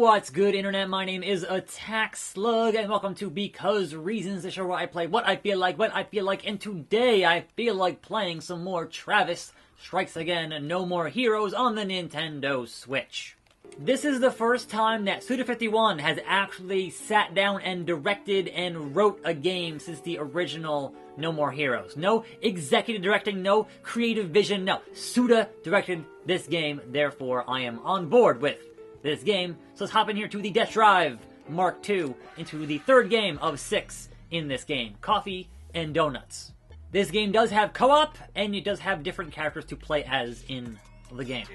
What's good, Internet? My name is Attack Slug, and welcome to Because Reasons, the show where I play what I feel like, and today I feel like playing some more Travis Strikes Again, No More Heroes on the Nintendo Switch. This is the first time that Suda51 has actually sat down and directed and wrote a game since the original No More Heroes. No executive directing, no creative vision, no. Suda directed this game, therefore I am on board with this game. So let's hop in here to the Death Drive Mark II, into the third game of 6 in this game, Coffee and Donuts. This game does have co-op, and it does have different characters to play as in the game.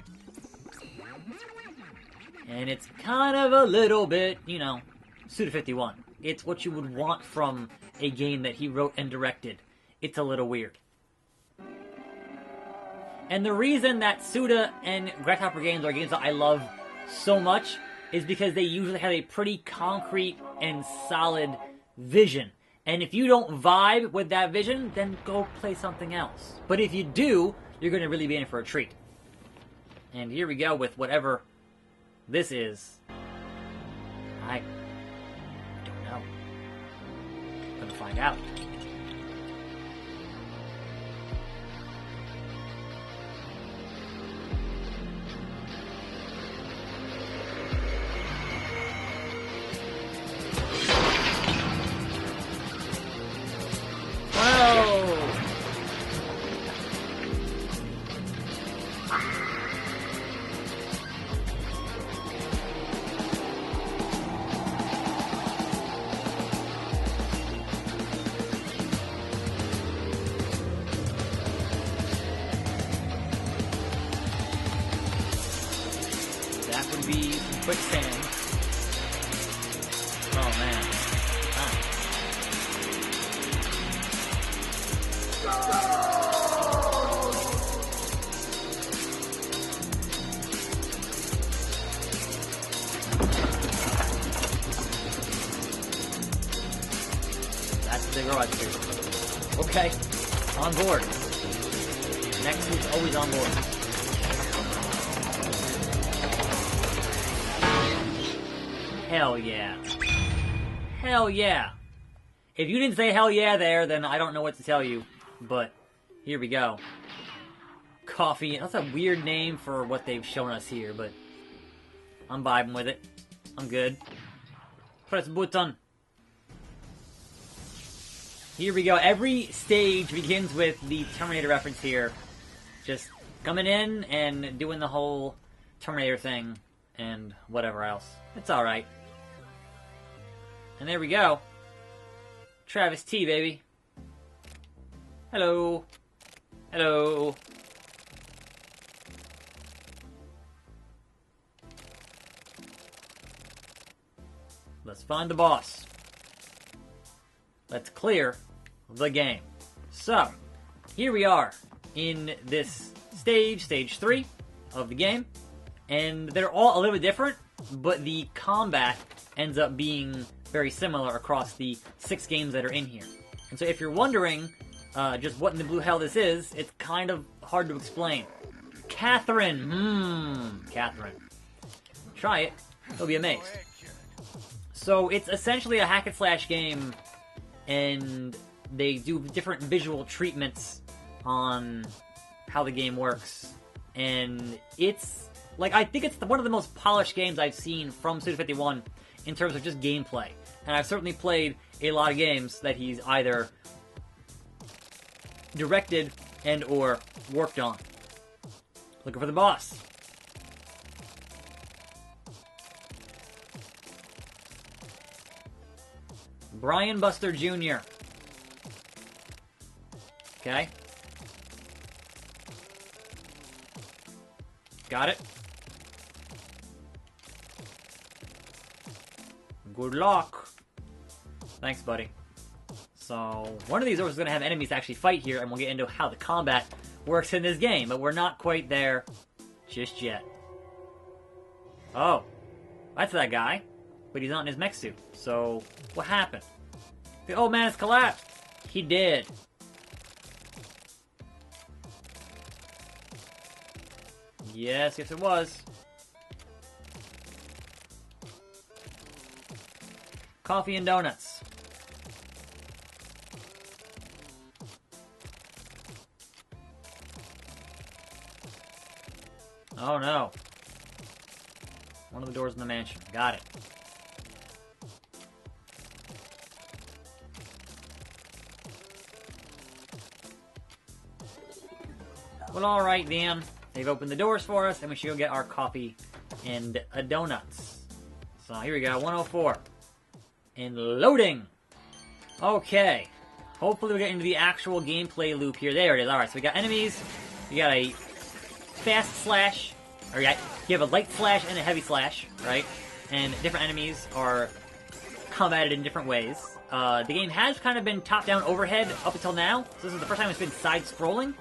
And it's kind of a little bit, you know, Suda51. It's what you would want from a game that he wrote and directed. It's a little weird. And the reason that Suda and Grasshopper games are games that I love so much is because they usually have a pretty concrete and solid vision. And if you don't vibe with that vision, then go play something else. But if you do, you're going to really be in for a treat. And here we go with whatever this is. I don't know. I'm gonna find out. That would be quicksand. Oh man. That's the big garage too. Okay. On board. Next is always on board. Hell yeah. Hell yeah. If you didn't say hell yeah there, then I don't know what to tell you. But here we go. Coffee. That's a weird name for what they've shown us here, but I'm vibing with it. I'm good. Press button. Here we go. Every stage begins with the Terminator reference here. Just coming in and doing the whole Terminator thing and whatever else. It's alright. And there we go. Travis T, baby. Hello. Hello. Let's find the boss. Let's clear the game. So, here we are in this stage, stage 3 of the game. And they're all a little bit different, but the combat ends up being very similar across the 6 games that are in here. And so if you're wondering just what in the blue hell this is, it's kind of hard to explain. Catherine. Catherine. Try it. You'll be amazed. So it's essentially a hack and slash game, and they do different visual treatments on how the game works. And it's like, I think it's one of the most polished games I've seen from Suda51 in terms of just gameplay. And I've certainly played a lot of games that he's either directed and or worked on. Looking for the boss. Brian Buster Jr. Okay. Got it. Good luck. Thanks, buddy. So, one of these is going to have enemies to actually fight here, and we'll get into how the combat works in this game, but we're not quite there just yet. Oh, that's that guy, but he's not in his mech suit. So, what happened? The old man has collapsed. He did. Yes, it was. Coffee and donuts. Oh no. One of the doors in the mansion. Got it. Well, alright then. They've opened the doors for us, and we should go get our coffee and donuts. So here we go, 104. And loading! Okay. Hopefully we get into the actual gameplay loop here. There it is. Alright, so we got enemies. We got a fast slash. Or you have a light slash and a heavy slash, right? And different enemies are combated in different ways. The game has kind of been top-down overhead up until now. So this is the first time it's been side-scrolling.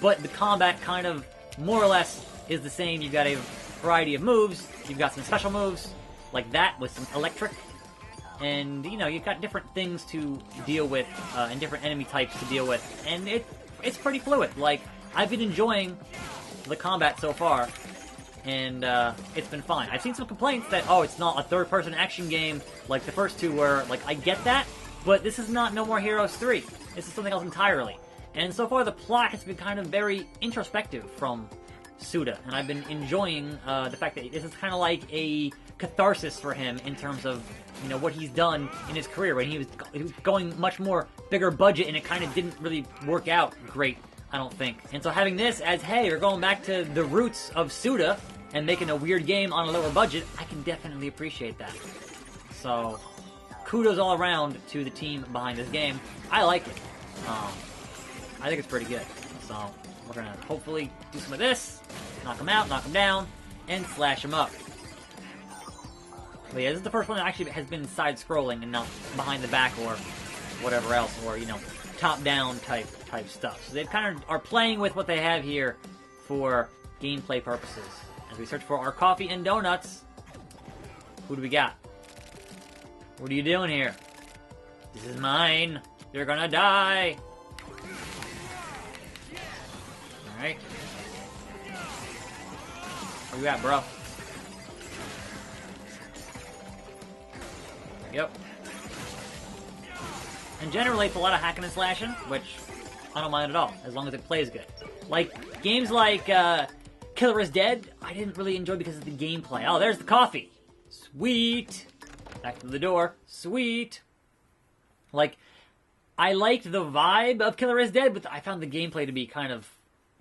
But the combat kind of, more or less, is the same. You've got a variety of moves. You've got some special moves, like that, with some electric. And, you know, you've got different things to deal with, and different enemy types to deal with. And it's pretty fluid. Like, I've been enjoying the combat so far. And, it's been fine. I've seen some complaints that, oh, it's not a third-person action game like the first two were. Like, I get that, but this is not No More Heroes 3. This is something else entirely. And so far, the plot has been kind of very introspective from Suda. And I've been enjoying, the fact that this is kind of like a catharsis for him in terms of, you know, what he's done in his career. When he was going much more bigger budget, and it kind of didn't really work out great, I don't think. And so having this as, hey, we're going back to the roots of Suda, and making a weird game on a lower budget, I can definitely appreciate that. So, kudos all around to the team behind this game. I like it. I think it's pretty good. So, we're gonna hopefully do some of this, knock them out, knock them down, and slash them up. But yeah, this is the first one that actually has been side-scrolling and not behind the back or whatever else, or, you know, top-down type stuff. So they kind of are playing with what they have here for gameplay purposes. As we search for our coffee and donuts, who do we got? What are you doing here? This is mine. You're gonna die. Alright. Where you at, bro? Yep. And generally, it's a lot of hacking and slashing, which I don't mind at all, as long as it plays good. Like, games like, Killer is Dead, I didn't really enjoy because of the gameplay. Oh, there's the coffee. Sweet. Back to the door. Sweet. Like, I liked the vibe of Killer is Dead, but I found the gameplay to be kind of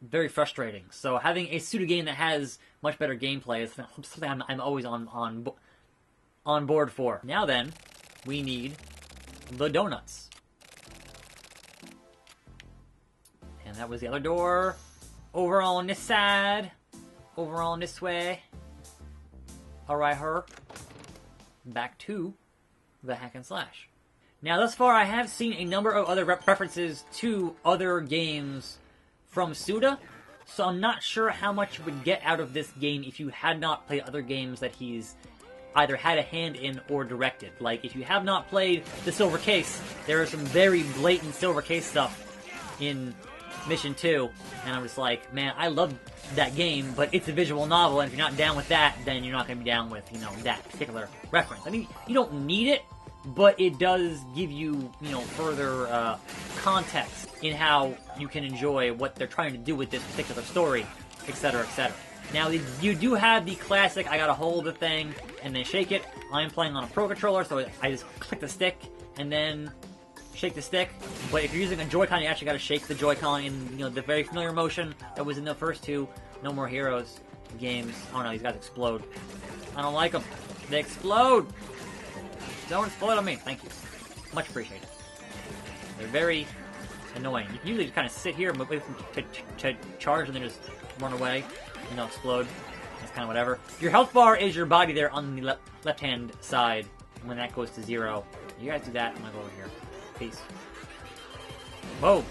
very frustrating. So having a Suda game that has much better gameplay is something I'm always on board for. Now then, we need the donuts. And that was the other door. Over on this side. Over on this way. Alright, her. Back to the hack and slash. Now, thus far, I have seen a number of other references to other games from Suda, so I'm not sure how much you would get out of this game if you had not played other games that he's either had a hand in or directed. Like, if you have not played the Silver Case, there is some very blatant Silver Case stuff in Mission 2, and I'm just like, man, I love that game, but it's a visual novel, and if you're not down with that, then you're not going to be down with, you know, that particular reference. I mean, you don't need it, but it does give you, you know, further context in how you can enjoy what they're trying to do with this particular story, etc., etc. Now, you do have the classic, I gotta hold the thing, and then shake it. I'm playing on a Pro Controller, so I just click the stick, and then shake the stick. But if you're using a Joy-Con, you actually gotta shake the Joy-Con in, you know, the very familiar motion that was in the first two No More Heroes games. Oh no, these guys explode. I don't like them. They explode! Don't explode on me. Thank you. Much appreciated. They're very annoying. You can usually just kind of sit here and wait for them to charge and then just run away and they'll explode. It's kind of whatever. Your health bar is your body there on the left-hand side. And when that goes to 0, you guys do that. I'm gonna go over here. Peace. Whoa.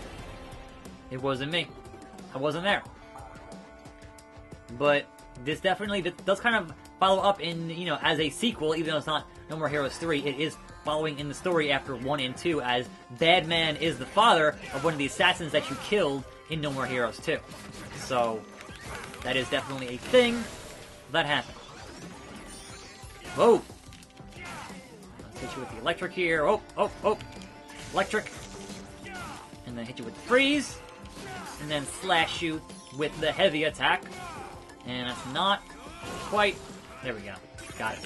It wasn't me. I wasn't there. But this definitely does kind of follow up in, you know, as a sequel, even though it's not No More Heroes 3, it is following in the story after 1 and 2, as Badman is the father of one of the assassins that you killed in No More Heroes 2. So, that is definitely a thing that happened. Whoa! Hit you with the electric here. Oh, oh, oh. Electric. And then hit you with the freeze. And then slash you with the heavy attack. And that's not quite... There we go. Got it.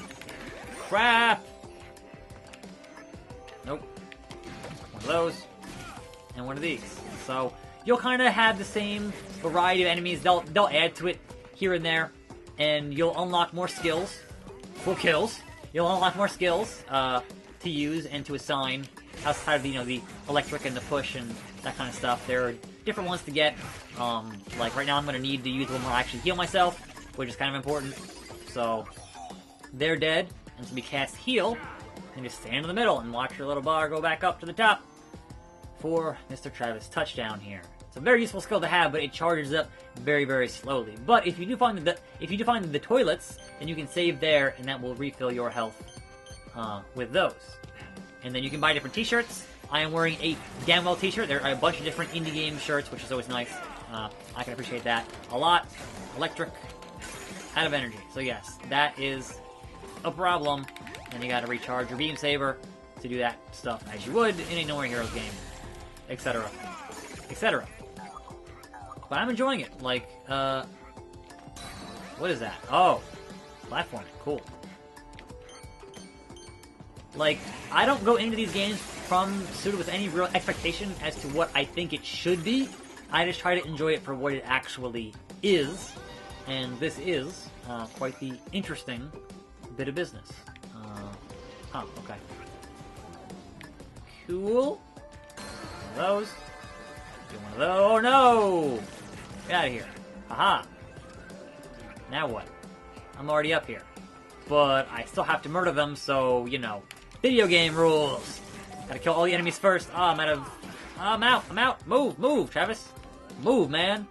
Crap! Nope. One of those. And one of these. So, you'll kind of have the same variety of enemies. They'll add to it here and there. And you'll unlock more skills. Full kills. You'll unlock more skills to use and to assign outside of the electric and the push and that kind of stuff. There are different ones to get. Like right now I'm going to need to use one where I actually heal myself, which is kind of important. So, they're dead. And so we cast heal. And just stand in the middle and watch your little bar go back up to the top for Mr. Travis touchdown here. It's a very useful skill to have, but it charges up very, very slowly. But if you do find the toilets, then you can save there, and that will refill your health with those. And then you can buy different t-shirts. I am wearing a Damn Well t-shirt. There are a bunch of different indie game shirts, which is always nice. I can appreciate that a lot. Electric, out of energy. So yes, that is a problem. And you gotta recharge your beam saber to do that stuff as you would in a No More Heroes game, etc. etc. But I'm enjoying it. Like, what is that? Oh, platforming. Cool. Like, I don't go into these games from Suda with any real expectation as to what I think it should be. I just try to enjoy it for what it actually is. And this is quite the interesting bit of business. Okay. Cool. One of those. Do one of those. Oh no! Get out of here. Haha. Now what? I'm already up here. But I still have to murder them, so, video game rules. Gotta kill all the enemies first. Oh, I'm out. Move, Travis. Move, man.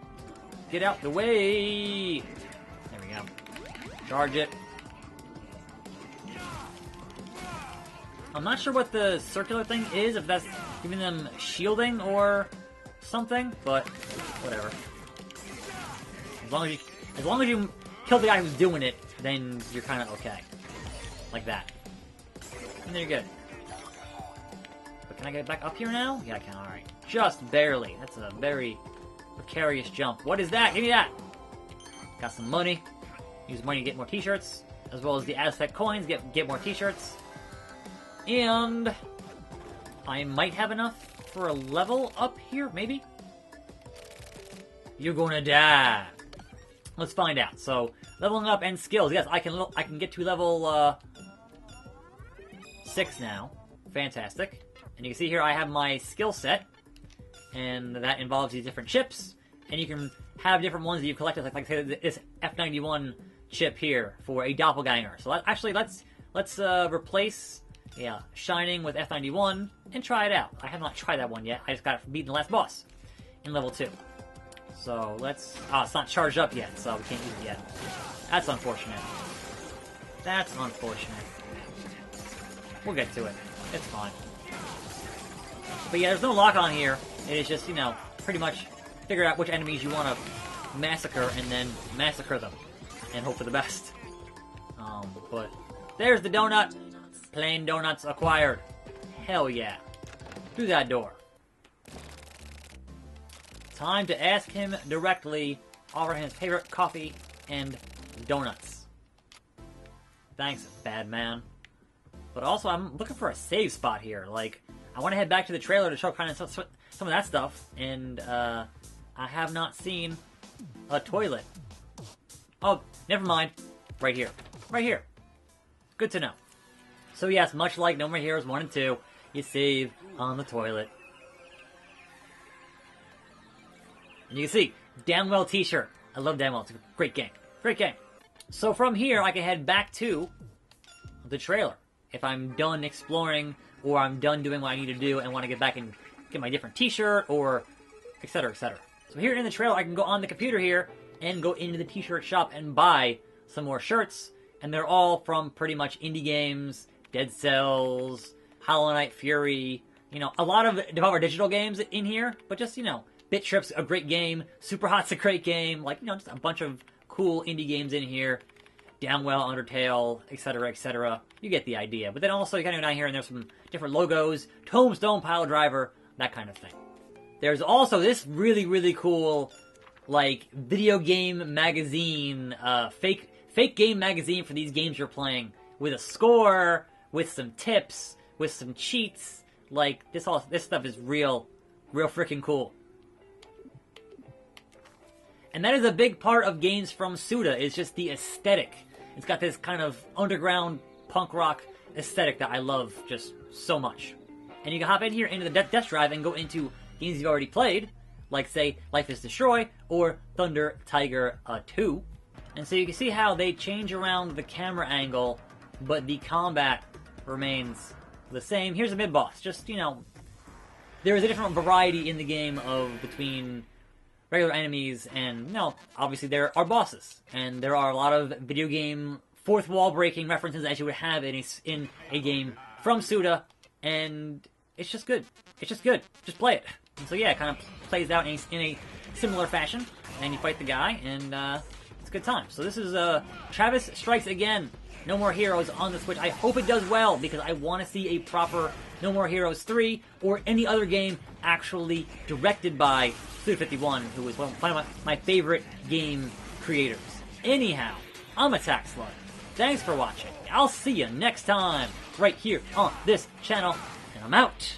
Get out the way. There we go. Charge it. I'm not sure what the circular thing is, if that's giving them shielding or something, but whatever. As long as you kill the guy who's doing it, then you're kind of okay. Like that. And then you're good. But can I get back up here now? Yeah, I can, alright. Just barely. That's a very precarious jump. What is that? Give me that! Got some money. Use money to get more t-shirts, as well as the Aztec coins, get more t-shirts. And I might have enough for a level up here, maybe? You're gonna die. Let's find out. So, leveling up and skills. Yes, I can get to level 6 now. Fantastic. And you can see here I have my skill set. And that involves these different chips. And you can have different ones that you've collected. Like say this F91 chip here for a doppelganger. So let's replace... Yeah, Shining with F91, and try it out. I have not tried that one yet. I just got it beating the last boss in level 2. So, let's... Oh, it's not charged up yet, so we can't use it yet. That's unfortunate. That's unfortunate. We'll get to it. It's fine. But yeah, there's no lock on here. It is just, pretty much figure out which enemies you want to massacre, and then massacre them. And hope for the best. But there's the donut. Plain donuts acquired. Hell yeah. Through that door. Time to ask him directly. Offer him his favorite coffee and donuts. Thanks, Badman. But also, I'm looking for a save spot here. Like, I want to head back to the trailer to show kind of some of that stuff. And, I have not seen a toilet. Oh, never mind. Right here. Right here. Good to know. So yes, much like No More Heroes 1 and 2, you save on the toilet. And you can see, Damn Well t-shirt. I love Damn Well. It's a great game. Great game. So from here, I can head back to the trailer. If I'm done exploring, or I'm done doing what I need to do, and want to get back and get my different t-shirt, or etc, etc. So here in the trailer, I can go on the computer here, and go into the t-shirt shop and buy some more shirts. And they're all from pretty much indie games, Dead Cells, Hollow Knight Fury, a lot of Devolver Digital games in here, but just, Bit Trip's a great game, Super Hot's a great game, just a bunch of cool indie games in here. Downwell, Undertale, etc., etc. You get the idea. But then also, you kind of go down here and there's some different logos, Tombstone Pile Driver, that kind of thing. There's also this really, really cool, like, video game magazine, fake game magazine for these games you're playing, with a score, with some tips, with some cheats. Like, this stuff is real freaking cool. And that is a big part of games from Suda, is just the aesthetic. It's got this kind of underground punk rock aesthetic that I love just so much. And you can hop in here into the desk drive and go into games you've already played, like, say, Life is Destroy or Thunder Tiger 2. And so you can see how they change around the camera angle, but the combat remains the same. Here's a mid-boss. Just, you know, there is a different variety in the game between regular enemies and, you know, obviously there are bosses. And there are a lot of video game fourth wall breaking references as you would have in a game from Suda, and it's just good. It's just good. Just play it. And so yeah, it kind of plays out in a similar fashion, and you fight the guy, and it's a good time. So this is Travis Strikes Again. No More Heroes on the Switch. I hope it does well, because I want to see a proper No More Heroes 3 or any other game actually directed by Suda51, who is one of my favorite game creators. Anyhow, I'm Attack Slug. Thanks for watching. I'll see you next time, right here on this channel, and I'm out.